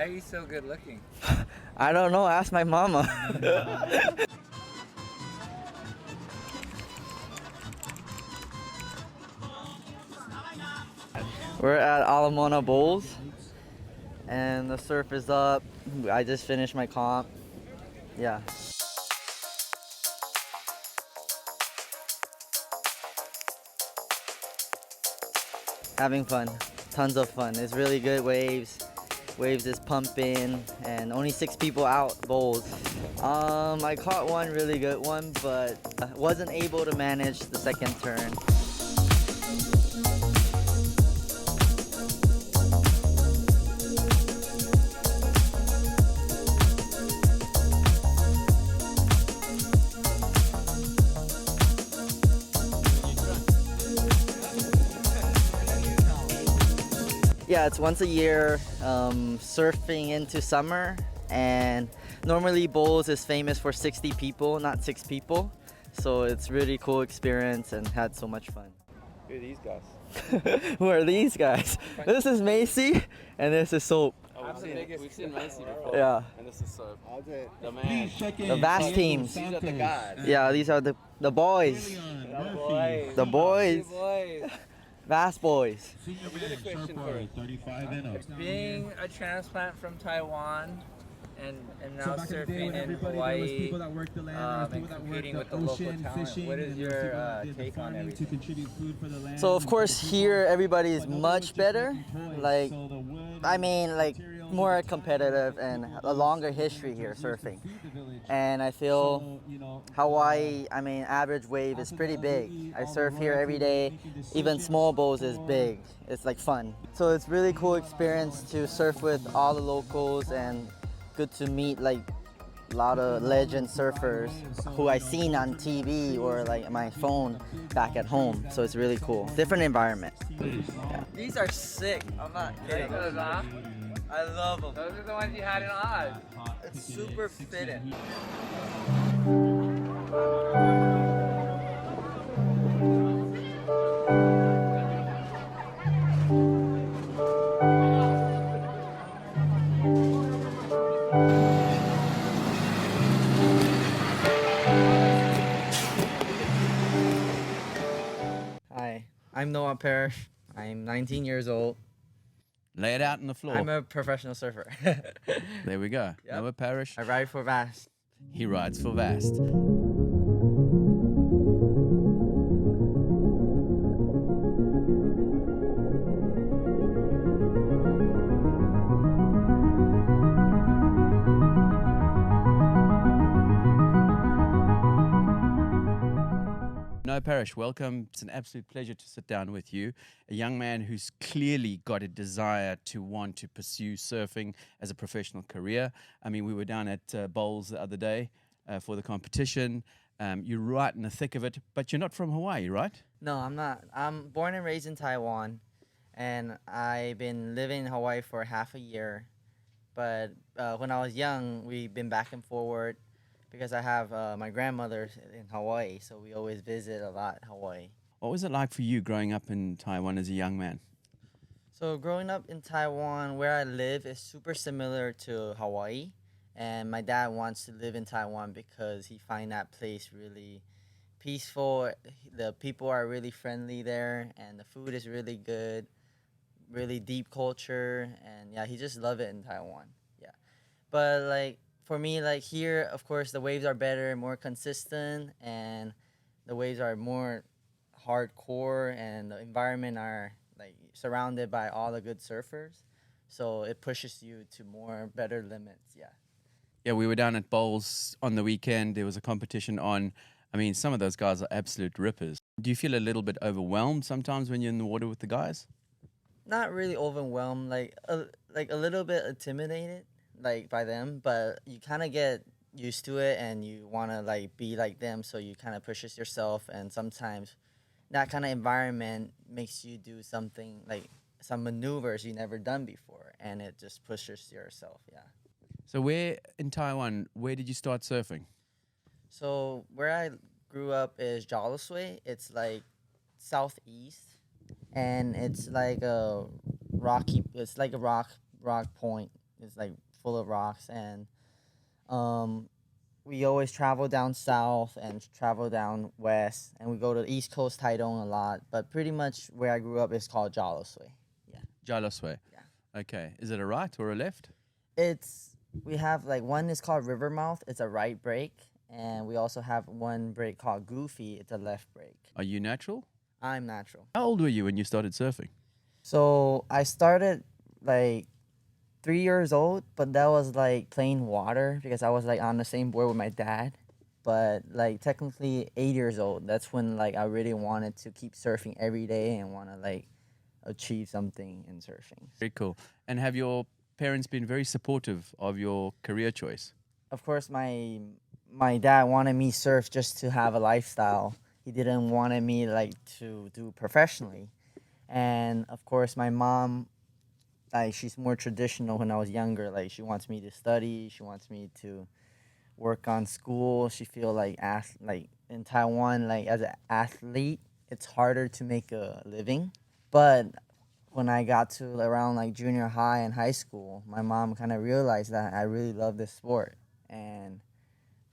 Why are you so good looking? I don't know. Ask my mama. We're at Alamona Bowls, and the surf is up. I just finished my comp. Yeah. Having fun. Tons of fun. It's really good waves. Waves is pumping, and only 6 people out bowls. I caught one really good one, but wasn't able to manage the second turn. Yeah, it's once a year, surfing into summer, and normally Bowls is famous for 60 people, not 6 people. So it's really cool experience and had so much fun. Who are these guys? Who are these guys? This is Macy, and this is Soap. Oh, we've seen Macy before. Yeah. And this is Soap. The man. The Vast teams. These are the guys. Yeah, these are the boys. The boys. Vast boys. We got a question for him. Being a transplant from Taiwan and now surfing in Hawaii and competing with the local talent, what is your take on everything? So of course here everybody is much better. Like more competitive and a longer history here surfing. And I feel Hawaii, average wave is pretty big. I surf here every day. Even small bowls is big. It's like fun. So it's really cool experience to surf with all the locals, and good to meet like a lot of legend surfers who I seen on TV or like my phone back at home. So it's really cool. Different environment. Yeah. These are sick. I'm not kidding. I love them. Those are the ones you had in Oz. It's super fitting. Hi, I'm Noa Parrish. I'm 19 years old. Lay it out on the floor. I'm a professional surfer. There we go. Yep. Noa Parrish. I ride for Vast. He rides for Vast. Noa Parrish, welcome. It's an absolute pleasure to sit down with you. A young man who's clearly got a desire to want to pursue surfing as a professional career. I mean, we were down at Bowls the other day for the competition. You're right in the thick of it, but you're not from Hawaii, right? No, I'm not. I'm born and raised in Taiwan, and I've been living in Hawaii for half a year. But when I was young, we've been back and forward because I have my grandmother in Hawaii, so we always visit a lot Hawaii. What was it like for you growing up in Taiwan as a young man? So growing up in Taiwan, where I live is super similar to Hawaii. And my dad wants to live in Taiwan because he finds that place really peaceful. The people are really friendly there, and the food is really good, really deep culture. And yeah, he just loves it in Taiwan. Yeah. But like for me, like here, of course, the waves are better, more consistent, and the waves are more hardcore, and the environment are like surrounded by all the good surfers. So it pushes you to more better limits. Yeah. Yeah, we were down at Bowls on the weekend. There was a competition on. I mean, some of those guys are absolute rippers. Do you feel a little bit overwhelmed sometimes when you're in the water with the guys? Not really overwhelmed, like a little bit intimidated, like by them, but you kind of get used to it and you want to like be like them, so you kind of pushes yourself, and sometimes that kind of environment makes you do something like some maneuvers you never done before, and it just pushes yourself. Yeah. So where in Taiwan, where did you start surfing? So where I grew up is Jalusui. It's like southeast, and it's like a rock point It's like full of rocks, and we always travel down south and travel down west, and we go to East Coast Taidong a lot. But pretty much where I grew up is called Jalosway. Yeah. Jalosway. Yeah. Okay. Is it a right or a left? We have like one is called Rivermouth. It's a right break, and we also have one break called Goofy. It's a left break. Are you natural? I'm natural. How old were you when you started surfing? So I started like 3 years old, but that was like plain water because I was like on the same board with my dad. But like technically 8 years old, that's when like I really wanted to keep surfing every day and want to like achieve something in surfing. Very cool. And have your parents been very supportive of your career choice? Of course, my dad wanted me surf just to have a lifestyle. He didn't want me like to do professionally. And of course, my mom, like she's more traditional when I was younger. Like she wants me to study. She wants me to work on school. She feel like in Taiwan, like as an athlete, it's harder to make a living. But when I got to around like junior high and high school, my mom kind of realized that I really love this sport. And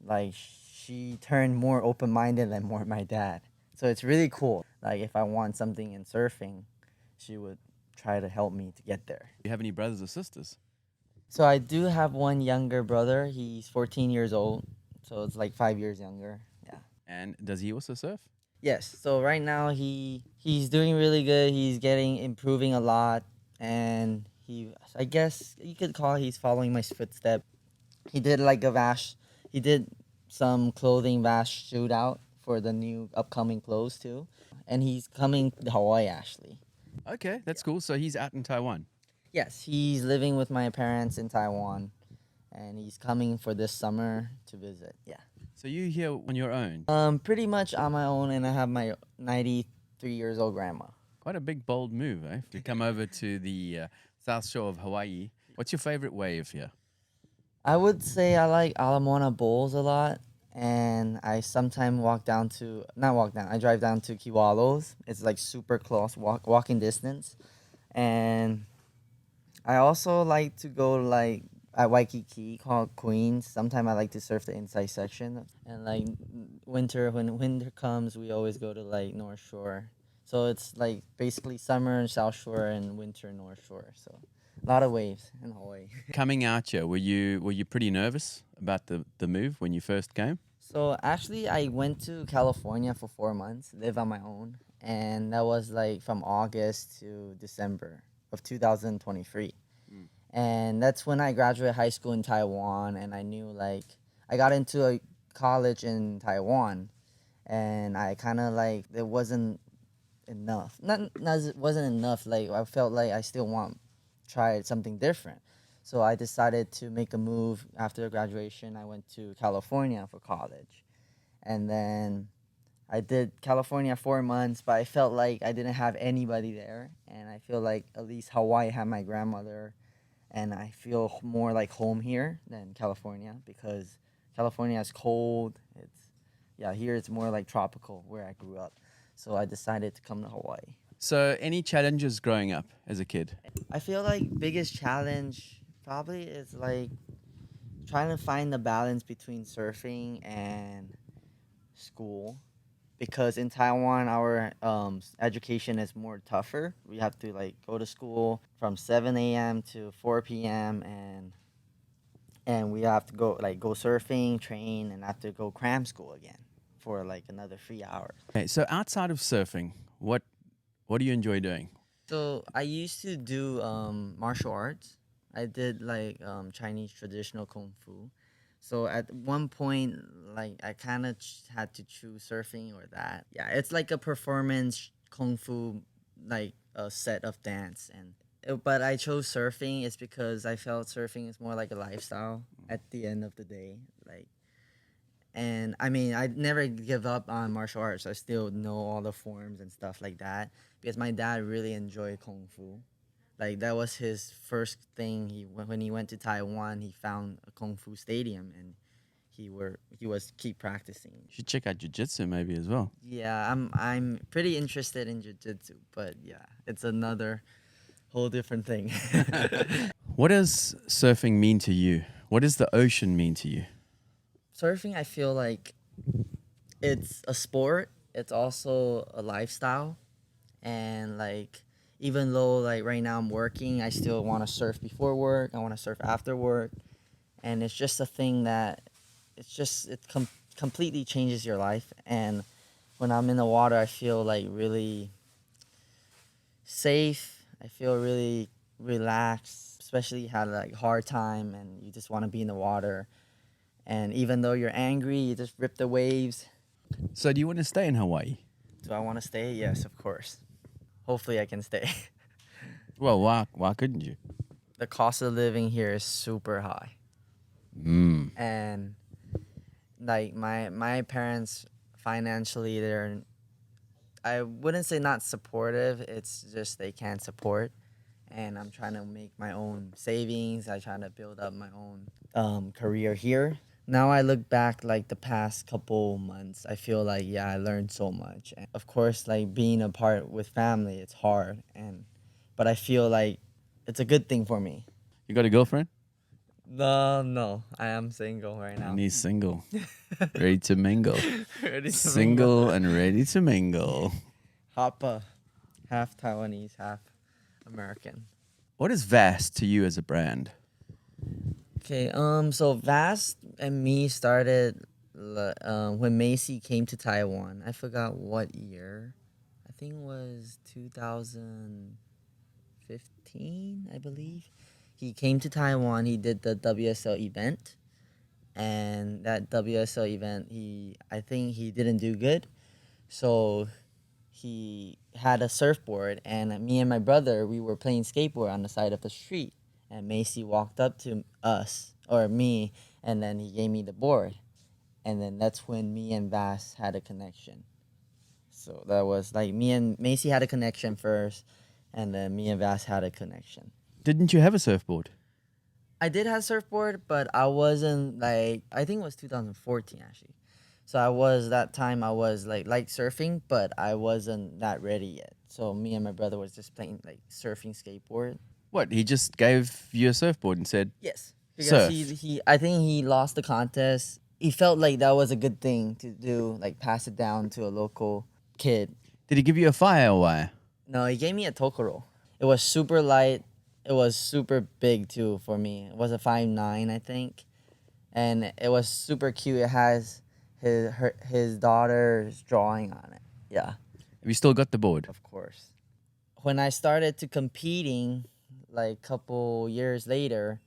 like she turned more open-minded than more my dad. So it's really cool. Like if I want something in surfing, she would try to help me to get there. Do you have any brothers or sisters? So I do have one younger brother. He's 14 years old. So it's like 5 years younger. Yeah. And does he also surf? Yes. So right now he's doing really good. He's improving a lot, and I guess you could call he's following my footsteps. He did like he did some clothing Vast shootout for the new upcoming clothes too, and he's coming to Hawaii actually. Okay, that's cool. So he's out in Taiwan. Yes, he's living with my parents in Taiwan, and he's coming for this summer to visit. Yeah. So you here on your own? Pretty much on my own, and I have my 93 years old grandma. Quite a big, bold move, eh? To come over to the South Shore of Hawaii. What's your favorite wave here? I would say I like Ala Moana Bowls a lot, and I sometimes I drive down to KwaZulu. It's like super close, walking distance. And I also like to go like at Waikiki called Queens. Sometimes I like to surf the inside section. And like when winter comes, we always go to like North Shore. So it's like basically summer in South Shore and winter in North Shore. So a lot of waves in Hawaii. Coming out here, were you pretty nervous about the move when you first came? So actually, I went to California for 4 months, live on my own, and that was like from August to December of 2023. And that's when I graduated high school in Taiwan, and I knew like I got into a college in Taiwan, and I kind of like it wasn't enough. Not it wasn't enough. Like I felt like I still want to try something different. So I decided to make a move after graduation. I went to California for college. And then I did California 4 months, but I felt like I didn't have anybody there. And I feel like at least Hawaii had my grandmother. And I feel more like home here than California because California is cold. Here it's more like tropical where I grew up. So I decided to come to Hawaii. So any challenges growing up as a kid? I feel like biggest challenge probably is like trying to find the balance between surfing and school, because in Taiwan our education is more tougher. We have to like go to school from 7 a.m. to 4 p.m. and we have to go surfing, train, and have to go cram school again for like another 3 hours. Okay, so outside of surfing, what do you enjoy doing? So I used to do martial arts. I did like Chinese traditional kung fu. So at one point, like I kind of had to choose surfing or that. Yeah, it's like a performance kung fu, like a set of dance. But I chose surfing is because I felt surfing is more like a lifestyle at the end of the day. And I mean, I never give up on martial arts. I still know all the forms and stuff like that because my dad really enjoyed kung fu. Like that was his first thing. When he went to Taiwan, he found a kung fu stadium, and he was keep practicing. You should check out jiu-jitsu maybe as well. Yeah, I'm pretty interested in jiu-jitsu, but yeah, it's another whole different thing. What does surfing mean to you? What does the ocean mean to you? Surfing, I feel like it's a sport. It's also a lifestyle. And like, even though like right now I'm working, I still want to surf before work. I want to surf after work. And it's just a thing that completely changes your life. And when I'm in the water, I feel like really safe. I feel really relaxed, especially you had like hard time and you just want to be in the water. And even though you're angry, you just rip the waves. So do you want to stay in Hawaii? Do I want to stay? Yes, of course. Hopefully I can stay. Well, why couldn't you? The cost of living here is super high. And like my parents financially, I wouldn't say not supportive, it's just they can't support. And I'm trying to make my own savings. I try to build up my own career here. Now I look back like the past couple months, I feel like, yeah, I learned so much. And of course, like being apart with family, it's hard. But I feel like it's a good thing for me. You got a girlfriend? No, I am single right now. And he's single. Ready to mingle. Ready to Single and ready to mingle. Hapa, half Taiwanese, half American. What is Vast to you as a brand? Okay, so Vast and me started when Macy came to Taiwan. I forgot what year. I think it was 2015, I believe. He came to Taiwan. He did the WSL event, and that WSL event, I think he didn't do good, so he had a surfboard, and me and my brother, we were playing skateboard on the side of the street, and Macy walked up to us, or me, and then he gave me the board, and then that's when me and Vast had a connection. So that was like me and Macy had a connection first, and then me and Vast had a connection. Didn't you have a surfboard? I did have a surfboard, but I wasn't like, I think it was 2014 actually. So I was like surfing, but I wasn't that ready yet. So me and my brother was just playing like surfing skateboard. What, he just gave you a surfboard and said, Yes. Because surf. I think he lost the contest. He felt like that was a good thing to do, like pass it down to a local kid. Did he give you a fire wire? No, he gave me a tokoro. It was super light. It was super big too for me. It was a 5'9", I think. And it was super cute. It has his daughter's drawing on it. Yeah. Have you still got the board? Of course. When I started to competing, like a couple years later,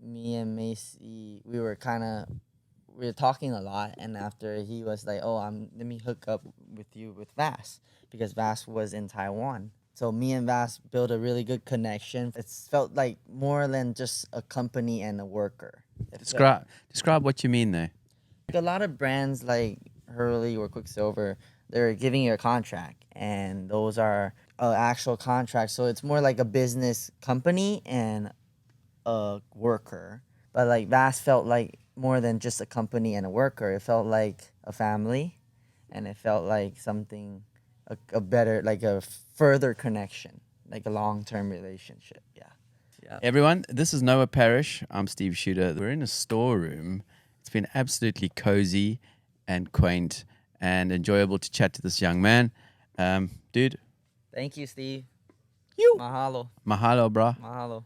me and Macy, we were talking a lot. And after he was like, let me hook up with you with Vast, because Vast was in Taiwan. So me and Vast built a really good connection. It felt like more than just a company and a worker. Describe what you mean there. A lot of brands like Hurley or Quicksilver, they're giving you a contract, and those are actual contracts. So it's more like a business company and a worker. But like Vast felt like more than just a company and a worker. It felt like a family, and it felt like something, a better, like a further connection, like a long-term relationship. Yeah. Everyone, this is Noa Parrish. I'm Steve Shooter. We're in a storeroom. It's been absolutely cozy and quaint and enjoyable to chat to this young man. Dude. Thank you, Steve. You. Mahalo. Mahalo, brah. Mahalo.